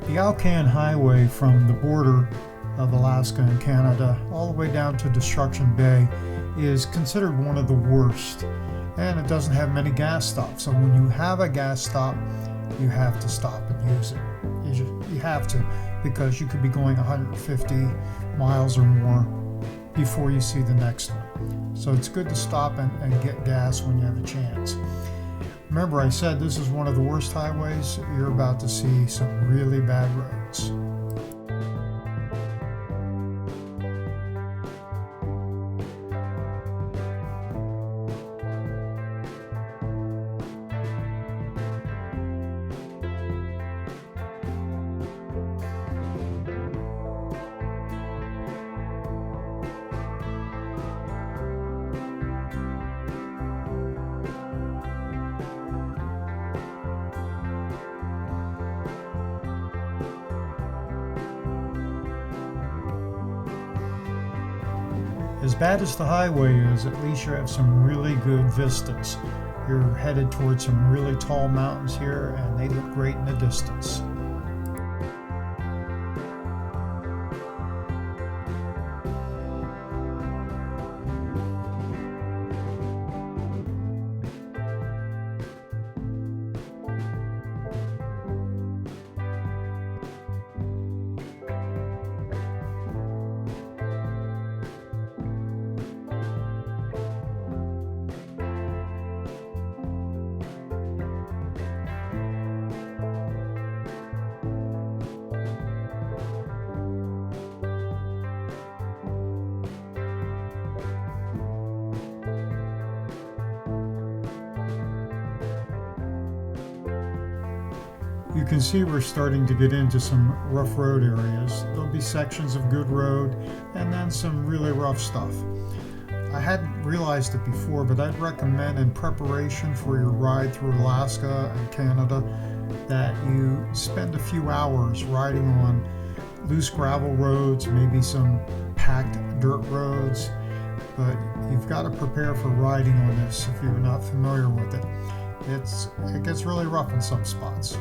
The AlCan Highway from the border of Alaska and Canada all the way down to Destruction Bay is considered one of the worst, and it doesn't have many gas stops. So when you have a gas stop, you have to stop and use it. You have to, because you could be going 150 miles or more before you see the next one. So it's good to stop and get gas when you have a chance. Remember, I said this is one of the worst highways. You're about to see some really bad roads. As bad as the highway is, at least you have some really good vistas. You're headed towards some really tall mountains here, and they look great in the distance. You can see we're starting to get into some rough road areas. There'll be sections of good road and then some really rough stuff. I hadn't realized it before, but I'd recommend in preparation for your ride through Alaska and Canada that you spend a few hours riding on loose gravel roads, maybe some packed dirt roads, but you've got to prepare for riding on this if you're not familiar with it. It gets really rough in some spots.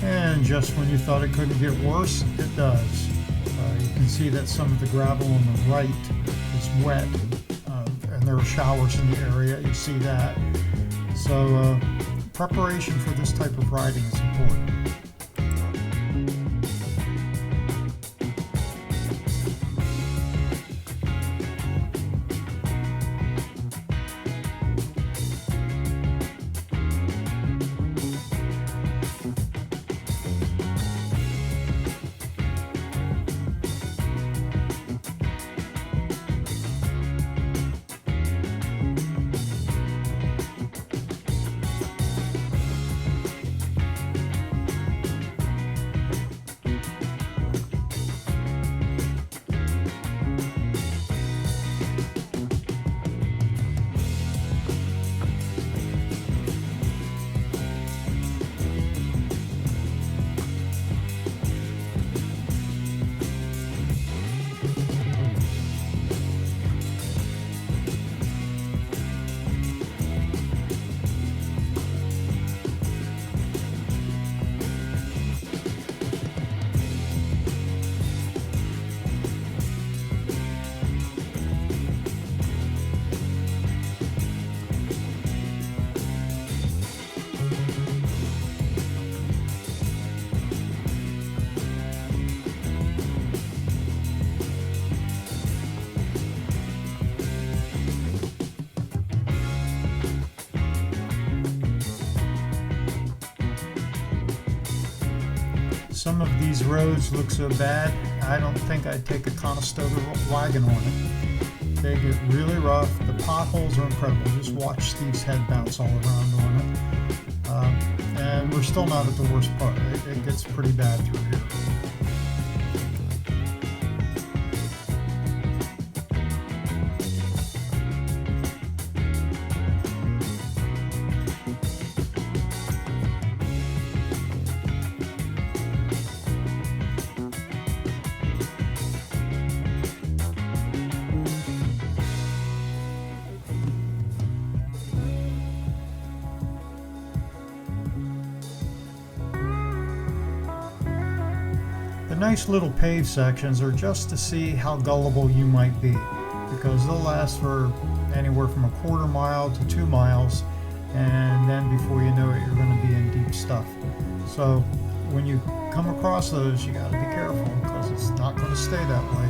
And just when you thought it couldn't get worse, it does. You can see that some of the gravel on the right is wet, and there are showers in the area. You see that. So preparation for this type of riding is important. Some of these roads look so bad, I don't think I'd take a Conestoga wagon on it. They get really rough. The potholes are incredible. Just watch Steve's head bounce all around on it. And we're still not at the worst part. It gets pretty bad through here. The nice little paved sections are just to see how gullible you might be, because they'll last for anywhere from a quarter mile to 2 miles, and then before you know it, you're going to be in deep stuff. So when you come across those, you got to be careful, because it's not going to stay that way.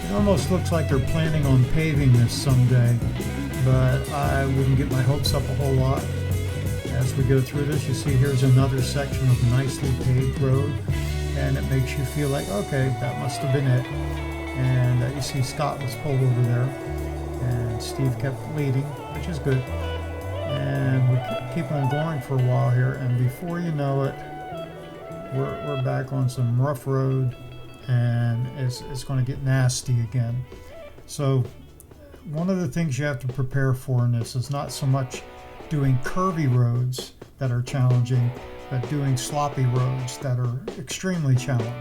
It almost looks like they're planning on paving this someday, but I wouldn't get my hopes up a whole lot. As we go through this, you see here's another section of nicely paved road, and it makes you feel like, okay, that must have been it. And you see Scott was pulled over there, and Steve kept leading, which is good. And we keep on going for a while here, and before you know it, we're back on some rough road, and it's going to get nasty again. So one of the things you have to prepare for in this is not so much doing curvy roads that are challenging, but doing sloppy roads that are extremely challenging.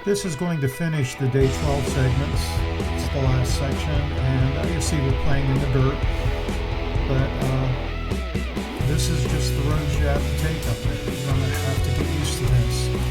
This is going to finish the day 12 segments. It's the last section, and you see we're playing in the dirt, but this is just the roads you have to take up there. You're going to have to get used to this.